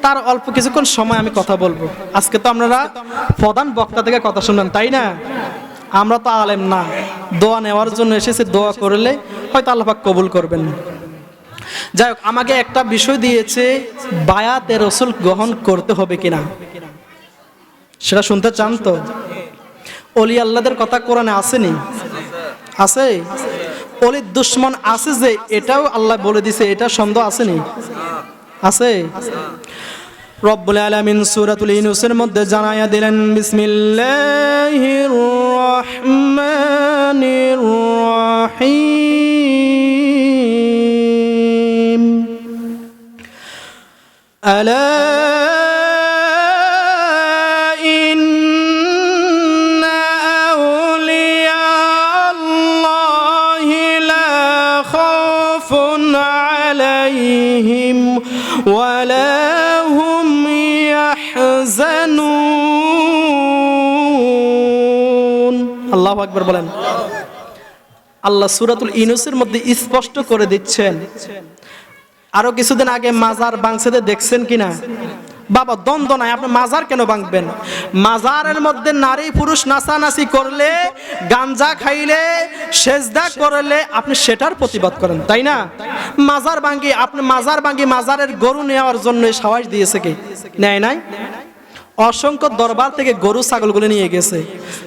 তার অল্প কিছুক্ষণ সময় আমি কথা বলবো। আজকে তো আপনারা প্রধান বক্তা থেকে কথা শুনলেন, তাই না? আমরা তো আলেম না, দোয়া নেওয়ার জন্য এসেছে, দোয়া করলে হয়তো আল্লাহ পাক কবুল করবেন। যাই হোক, আমাকে একটা বিষয় দিয়েছে, বায়াতে রাসূল গ্রহণ করতে হবে কিনা, সেটা শুনতে চান তো? ওলি আল্লাহদের কথা কোরআনে আসেনি? আছে? ওলির দুশ্মন আছে যে, এটাও আল্লাহ বলে দিছে, এটা সন্দেহ আসেনি? আছে? রব্বুল আলামিন সূরাতুল ইউনূসের মধ্যে জানায়া দিলেন, বিসমিল্লাহির রহমানির রহিম, আলা ইন্না আউলিয়া আল্লাহি লা খাউফুন আলাইহিম ওয়া লা আল্লাহু আকবার বলেন। আল্লাহ সূরাতুল ইউনূসের মধ্যে স্পষ্ট করে দিচ্ছেন। আরো কিছুদিন আগে মাজার ভাঙছে দেখছেন কিনা? বাবা, দ্বন্দ্ব নাই, আপনি মাজার কেন ভাঙবেন? মাজারের মধ্যে নারী পুরুষ নাচানাচি করলে, গাঞ্জা খাইলে, সেজদা করলে আপনি সেটার প্রতিবাদ করেন, তাই না? মাজার ভাঙি, আপনি মাজার ভাঙি মাজারের গরু নেওয়ার জন্য সাহস দিয়েছে কি? নেয় নাই? অসংখ্য দরবার থেকে গরু ছাগলগুলো নিয়ে গেছে।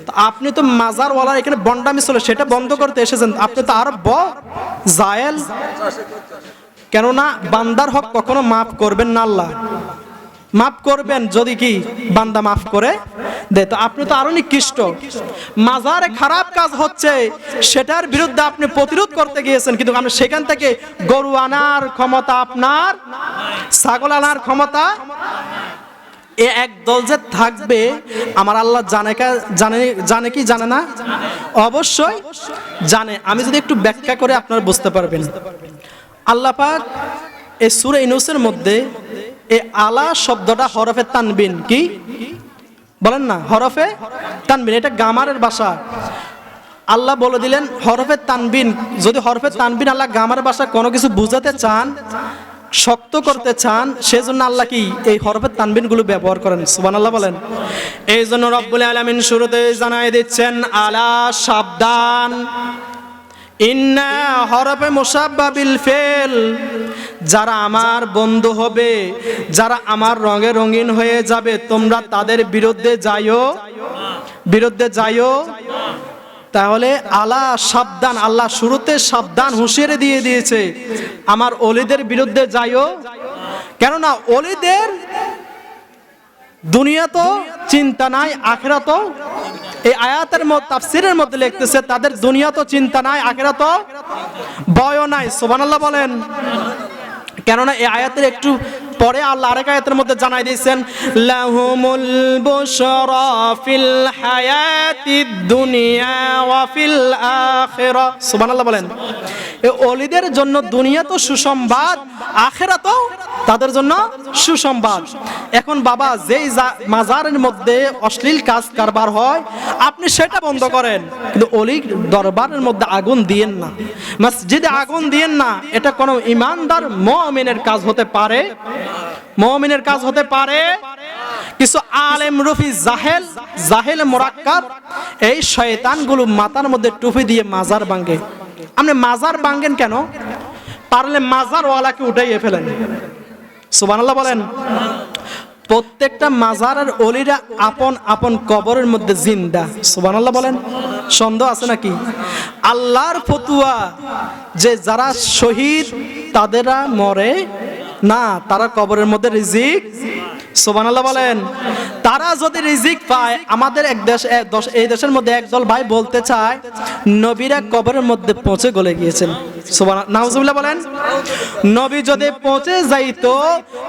তো আপনি তো মাজারওয়ালার এখানে বন্ডামি চলে, সেটা বন্ধ করতে এসেছেন, আপনি তো আরো জায়েল। কেননা বান্দার হক কখনো মাফ করবেন না আল্লাহ। মাফ করবেন যদি কি বান্দা মাফ করে দেয়, তো আপনি তো আরো নিকৃষ্ট। মাজারে খারাপ কাজ হচ্ছে, সেটার বিরুদ্ধে আপনি প্রতিরোধ করতে গিয়েছেন, কিন্তু আপনি সেখান থেকে গরু আনার ক্ষমতা আপনার, ছাগল আনার ক্ষমতা। এ এক দল যে থাকবে আমার আল্লাহ জানে কি জানে না? অবশ্যই জানে। আমি যদি একটু ব্যাখ্যা করে আপনারা বুঝতে পারবেন। আল্লাহ পাক এই সূরা ইউনূসের মধ্যে এই আলা শব্দটা হরফে তানবিন, কি বলেন না? হরফে তানবিন, এটা গামারের ভাষা। আল্লাহ বলে দিলেন হরফে তানবিন। যদি হরফে তানবিন আল্লাহ গামারের ভাষা কোনো কিছু বুঝাতে চান, শক্ত করতে চান, সেজন্য আল্লাহ কি এই হরফে তানবিন গুলো ব্যবহার করেন। সুবহানাল্লাহ বলেন। এই জন্য রব্বুল আলামিন শুরুতে জানাই দিচ্ছেন, আলা সাবধান, ইন্না হরফে মুসাব্বা বিল ফিল, যারা আমার বন্ধু হবে, যারা আমার রঙে রঙিন হয়ে যাবে, তোমরা তাদের বিরুদ্ধে যাইও। তাহলে আলা সাবধান, আল্লাহ শুরুতে সাবধান হুঁশিয়ারি দিয়ে দিয়েছে, আমার ওলিদের বিরুদ্ধে যাইও। কেননা ওলিদের দুনিয়া তো চিন্তা নাই, আখিরাত। এই আয়াতের তাফসীরের মধ্যে লিখতেছে তাদের দুনিয়া তো চিন্তা নাই, আখিরাত ভয়ও নাই। সুবহানাল্লাহ বলেন। কেননা এই আয়াতের একটু পরে আল্লাহ আরেক আয়াতের মধ্যে জানাই দিয়েছেন, লাহুমুল বুশরা ফিল হায়াতিদ দুনিয়া ওয়া ফিল আখিরা। সুবহানাল্লাহ বলেন। এই ওলিদের জন্য দুনিয়া তো সুসংবাদ, আখিরাতও তাদের জন্য সুসংবাদ। এখন বাবা, যেই মাজারের মধ্যে অশ্লীল কাজ কারবার হয় আপনি সেটা বন্ধ করেন, কিন্তু অলি দরবারের মধ্যে আগুন দিয়েন না, মসজিদে আগুন দিয়েন না। এটা কোনো ইমানদার মুমিনের কাজ হতে পারে, মুমিনের কাজ হতে পারে। কিছু আলেম রফি জাহেল মুরাক্কাব, এই শয়তানগুলো মাথার মধ্যে টুপি দিয়ে মাজার ভাঙে। আপনি মাজার ভাঙেন কেন? পারলে মাজারওয়ালাকে উঠাইয়ে ফেলেন। সুবহানাল্লাহ বলেন। প্রত্যেকটা মাজার আর অলিরা আপন আপন কবরের মধ্যে জিন্দা। সুবহানাল্লাহ বলেন, সন্দেহ আছে নাকি? আল্লাহর ফতুয়া যে যারা শহীদ তাদেরা মরে না, তারা কবরের মধ্যে রিজিক। সুবহানাল্লাহ বলেন। তারা যদি রিজিক পায়, আমাদের এই দেশের মধ্যে একদল ভাই বলতে চায় নবীরা কবরের মধ্যে পৌঁছে গলে গিয়েছেন। সুবহানাল্লাহ, নাউজুবিল্লাহ বলেন। নবী যদি পৌঁছে যাইতো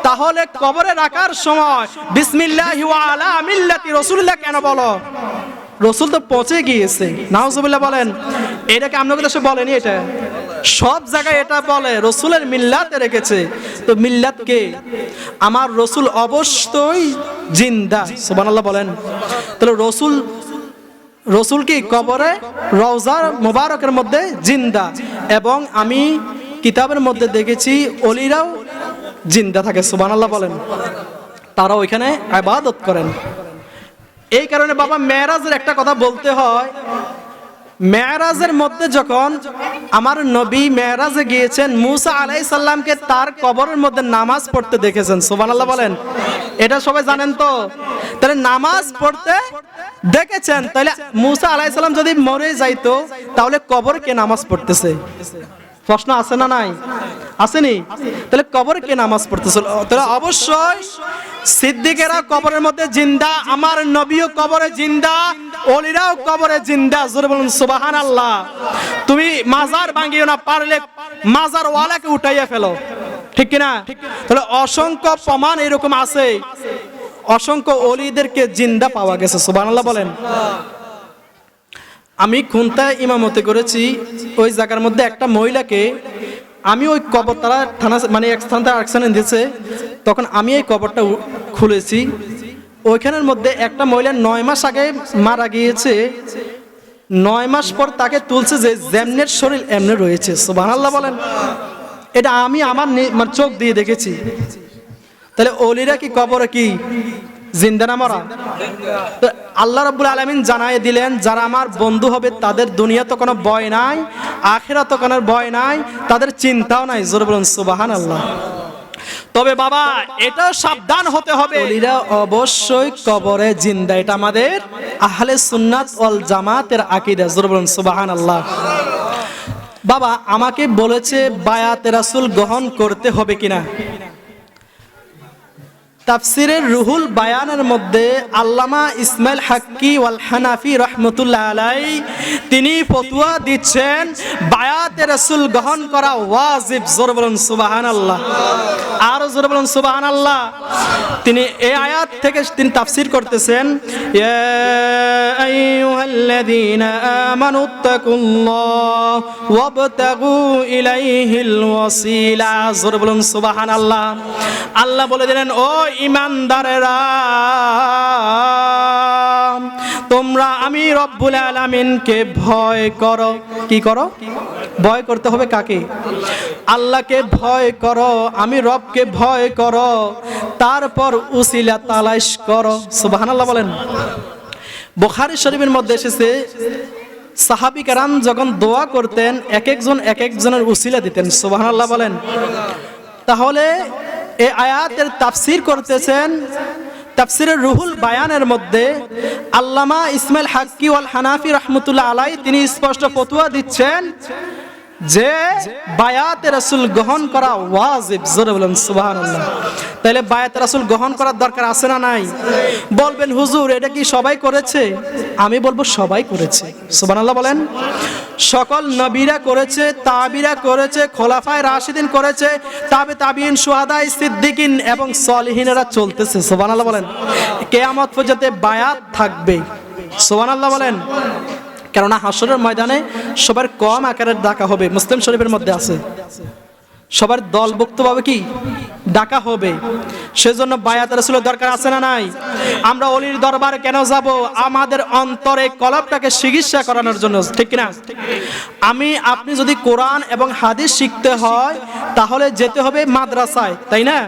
তাহলে কবরে রাখার সময় বিসমিল্লাহি ওয়া আলা মিল্লাতি রাসূলিল্লাহ কেন বলো? রসুল তো পৌঁছে গিয়েছে। নাউজুবিল্লাহ বলেন। এটাকে আপনাদের দেশে বলেনি, এটা সব জায়গায় এটা বলে, রসুলের মিল্লাতে রেখেছে। তো মিল্লাত কে? আমার রসুল অবশ্যই জিন্দা। সুবহানাল্লাহ বলেন। তাহলে রসুল কি কবরে রওজা মুবারকের মধ্যে জিন্দা, এবং আমি কিতাবের মধ্যে দেখেছি ওলিরাও জিন্দা থাকে। সুবহানাল্লাহ বলেন। তারা ওইখানে ইবাদত করেন। এই কারণে বাবা মেরাজের একটা কথা বলতে হয়। মেরাজের মধ্যে যখন আমার নবী মেরাজে গিয়েছেন, মুসা আলাইহিস সালামকে তার কবরের মধ্যে নামাজ পড়তে দেখেছেন। সুবহানাল্লাহ বলেন। এটা সবাই জানেন তো? তাহলে নামাজ পড়তে দেখেছেন, তাহলে মুসা আলাইহিস সালাম যদি মরে যাইতো তাহলে কবরে কে নামাজ পড়তেছে? প্রশ্ন আছে না নাই? আসেনি? তাহলে কবরে কে নামাজ পড়তেছিল? তাহলে অবশ্যই সিদ্দিকেরা কবরের মধ্যে জিন্দা, আমার নবীও কবরে জিন্দা, ওলিরাও কবরে জিন্দা। জোরে বলুন সুবহানাল্লাহ। তুমি মাজার ভাঙিও না, পারলে মাজার ওয়ালাকে উঠাইয়া ফেলো, ঠিক কিনা? তাহলে অসংখ্য প্রমাণ এরকম আছে, অসংখ্য ওলিদেরকে জিন্দা পাওয়া গেছে। সুবহানাল্লাহ বলেন। আমি খুনতায় ইমামতি করেছি, ওই জায়গার মধ্যে একটা মহিলাকে আমি ওই কবর, তারা থানা মানে এক স্থান থেকে আরেক স্থানে দিয়েছে, তখন আমি এই কবরটা খুলেছি। ওইখানের মধ্যে একটা মহিলা 9 মাস আগে মারা গিয়েছে, 9 মাস পর তাকে তুলছে, যে যেমনের শরীর এমনি রয়েছে। সুবহানাল্লাহ বলেন। এটা আমি আমার চোখ দিয়ে দেখেছি। তাহলে ওলিরা কি কবরে কি জিন্দা না মরা? আল্লাহ রাব্বুল আলামিন জানায় দিলেন, যারা আমার বন্ধু হবে তাদের দুনিয়াতে কোনো ভয় নাই, আখিরাতে কোনো ভয় নাই, তাদের চিন্তাও নাই। জোরে বলুন সুবহানাল্লাহ। তবে বাবা এটাও সাবধান হতে হবে, ওলিরা অবশ্যই কবরে জিন্দা। এটা আমাদের আহলে সুন্নাত ওয়াল জামাতের আকীদা। জোরে বলুন সুবহানাল্লাহ। বাবা আমাকে বলেছে বায়াতে রাসূল গ্রহণ করতে হবে কিনা। তাফসিরের রুহুল বায়ানের মধ্যে আল্লামা ইসমাইল হাক্কি ওয়াল হানাফি রাহমাতুল্লাহ আলাইহি তিনি ফতোয়া দিচ্ছেন বায়াতে রাসূল গ্রহণ করা ওয়াজিব। জোরে বলুন সুবহানাল্লাহ। আর জোরে বলুন সুবহানাল্লাহ। তিনি এই আয়াত থেকে তিনি তাফসির করতেছেন, ইয়া আইয়ুহাল্লাযীনা আমানুত্তাকুল্লাহ ওয়াবতাগু ইলাইহিল ওয়াসিলা। জোরে বলুন সুবহানাল্লাহ। আল্লাহ বলে দিলেন, ও ঈমানদারেরা, তোমরা আমি রব্বুল আলামিনকে ভয় করো। কি করো? ভয় করতে হবে কাকে? আল্লাহকে ভয় করো, আমি রবকে ভয় করো, তারপর উসিলা তালাশ করো। সুবহানাল্লাহ বলেন। বুখারী শরীফের মধ্যে এসেছে, সাহাবী কেরাম যখন দোয়া করতেন এক একজনের উসিলা দিতেন। সুবহানাল্লাহ বলেন। তাহলে এই আয়াতের তাফসীর করতেছেন তাফসিরের রুহুল বায়ানের মধ্যে আল্লামা ইসমাইল হাক্কি ওয়াল হানাফি রাহমাতুল্লাহ আলাইহি তিনি স্পষ্ট ফতোয়া দিচ্ছেন যে বায়াতে রাসূল গ্রহণ করা ওয়াজিব। জোরে বলুন সুবহানাল্লাহ। তাহলে বায়াতে রাসূল গ্রহণ করার দরকার আছে না নাই? বলবেন হুজুর এটা কি সবাই করেছে? আমি বলবো সবাই করেছে। সুবহানাল্লাহ বলেন। সকল নবীরা করেছে, তাবিরা করেছে, খোলাফায়ে রাশিদিন করেছে, তাবিঈন, শুহাদা, সিদ্দিকিন এবং সলিহিনেরা চলতেছে। সুবহানাল্লাহ বলেন। কিয়ামত পর্যন্ত বায়াত থাকবে। সুবহানাল্লাহ বলেন। কেননা হাসরের ময়দানে সবার কম আকারের ডাকা হবে। মুসলিম শরীফের মধ্যে আছে, সবার দলভুক্তভাবে কি ডাকা হবে। সেজন্য বায়াত রাসূলের দরকার আছে না নাই? আমরা ওলির দরবারে কেন যাব? আমাদের অন্তরে কলবটাকে চিকিৎসা করানোর জন্য, ঠিক না? আপনি যদি কোরআন এবং হাদিস শিখতে হয় তাহলে যেতে হবে মাদ্রাসায়, তাই না?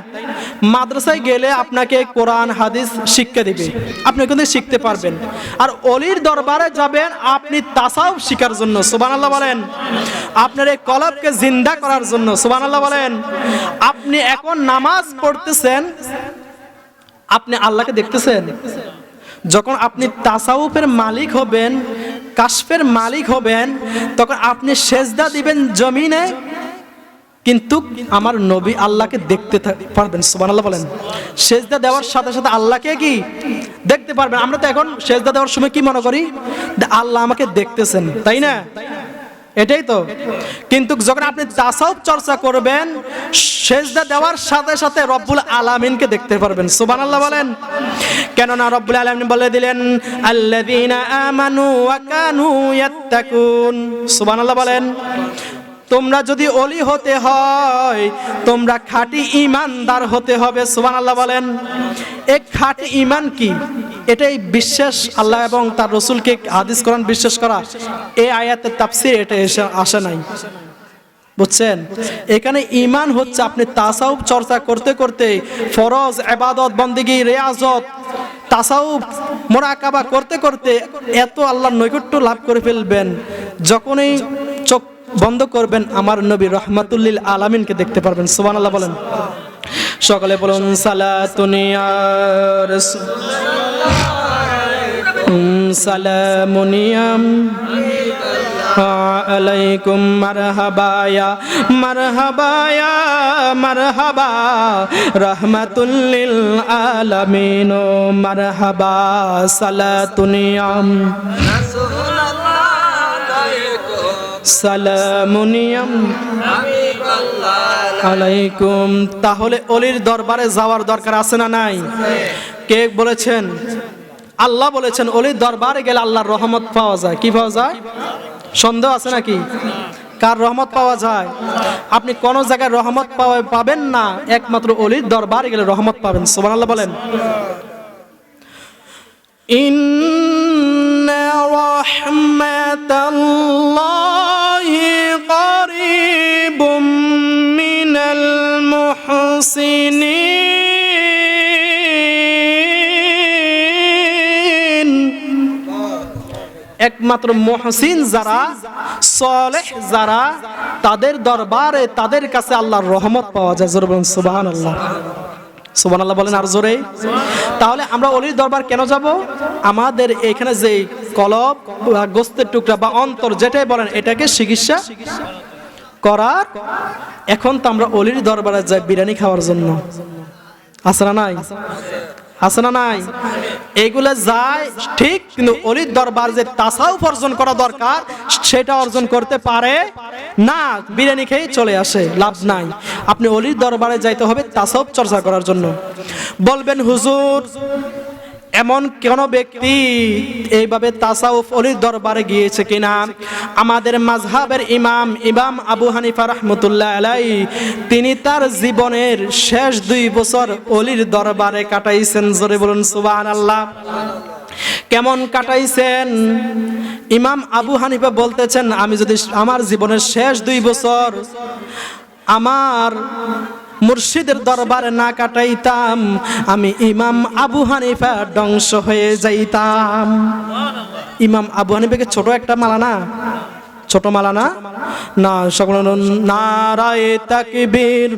মাদ্রাসায় গেলে আপনাকে কোরআন হাদিস শিক্ষা দিবে, আপনি ওখানে শিখতে পারবেন। আর ওলির দরবারে যাবেন আপনি তাসাউফ শিখার জন্য। সুবহানাল্লাহ বলেন। আপনার এই কলবকে জিন্দা করার জন্য। সুবহানাল্লাহ বলেন। আপনি এখন নামাজ পড়তেছেন, আপনি আল্লাহকে দেখতেছেন? যখন আপনি তাসাউফের মালিক হবেন, কাশফের মালিক হবেন, তখন আপনি সেজদা দিবেন জমিনে, কিন্তু আমার নবী আল্লাহকে দেখতে পারবেন। সুবহানাল্লাহ বলেন। সেজদা দেওয়ার সাথে সাথে আল্লাহকে কি দেখতে পারবেন। আমরা তো এখন সেজদা দেওয়ার সময় কি মনে করি? আল্লাহ আমাকে দেখতেছেন, তাই না? এটাই তো। কিন্তু যখন আপনি তাসাউফ চর্চা করবেন, সেজদা দেওয়ার সাথে সাথে রব্বুল আলামিনকে দেখতে পারবেন। সুবহানাল্লাহ বলেন। কেননা রব্বুল আলামিন বলে দিলেন, আল্লাযীনা আমানু ওয়া কানু ইয়াত্তাকুন। সুবহানাল্লাহ বলেন। তোমরা যদি ওলি হতে হয়, তোমরা খাঁটি ঈমানদার হতে হবে। সুবহানাল্লাহ বলেন। এই খাঁটি ঈমান কি? এটাই বিশ্বাস, আল্লাহ এবং তার রাসূলকে, হাদিস কোরআন বিশ্বাস করা। এই আয়াতের তাফসীর এটা আসে নাই, বুঝছেন? এখানে ঈমান হচ্ছে আপনি তাসাউফ চর্চা করতে করতে ফরজ ইবাদত বন্দেগী রিয়াজত তাসাউফ মুরাকাবা করতে করতে এত আল্লাহর নৈকট্য লাভ করে ফেলবেন, যখনই চোখ বন্ধ করবেন আমার নবী রাহমাতুল আলামিনকে দেখতে পারবেন। সুবহানাল্লাহ বলেন। সকলে বলুন সালাতুন ইয়া রাসূলুল্লাহ সালামুন ইয়া আলাইকুম মারহাবা ইয়া মারহাবা ইয়া মারহাবা রাহমাতুল লিল আলামিন মারহাবা সালাতুন ইয়া সালামুন আলাইকুম। তাহলে অলির দরবারে যাওয়ার দরকার আছে না নাই? কে বলেছেন? আল্লাহ বলেছেন অলির দরবারে গেলে আল্লাহর রহমত পাওয়া যায়। কি পাওয়া যায়? সন্দেহ আছে নাকি? কার রহমত পাওয়া যায়? আপনি কোন জায়গায় রহমত পাবেন না, একমাত্র অলির দরবারে গেলে রহমত পাবেন। সুবহানাল্লাহ বলেন। ইন্না রাহমাতাল্লাহি করিবুম মিনাল মুহসিনিন। একমাত্র মুহসিন যারা, সালেহ যারা, তাদের দরবারে, তাদের কাছে আল্লাহর রহমত পাওয়া যায়। জোরে বলুন সুবহানাল্লাহ। সুবহানাল্লাহ বলেন আর জোরে। তাহলে আমরা অলির দরবার কেন যাব? আমাদের এখানে যে কলব, গোস্তের টুকরা বা অন্তর যেটাই বলেন, এটাকে চিকিৎসা করার। এখন তো আমরা অলির দরবারে যাই বিরিয়ানি খাওয়ার জন্য, আছে না নাই? আছে না নাই? এইগুলা যায় ঠিক, কিন্তু অলির দরবার যে তাসাউফ অর্জন করা দরকার, সেটা অর্জন করতে পারে না। বিরিয়ানি খেয়ে চলে আসে, লাভ নাই। আপনি অলির দরবারে যাইতে হবে তাসাউফ চর্চা করার জন্য। বলবেন হুজুর, এমন কোন ব্যক্তি এইভাবে তাসাউফ অলির দরবারে গিয়েছে কিনা? আমাদের মাযহাবের ইমাম আবু হানিফা রাহমাতুল্লাহ আলাইহি, তিনি তার জীবনের শেষ 2 বছর অলির দরবারে কাটাইছেন। জোরে বলুন সুবহানাল্লাহ। কেমন কাটাইছেন? ইমাম আবু হানিফা বলতেছেন, আমি যদি আমার জীবনের শেষ 2 বছর আমার মুর্শিদের দরবারে না কাটাইতাম, আমি ইমাম আবু হানিফা ধ্বংস হয়ে যাইতাম। ইমাম আবু হানিফাকে ছোট একটা মালা না? ছোট মালা না? না, সকল নারায়ে তাকবীর।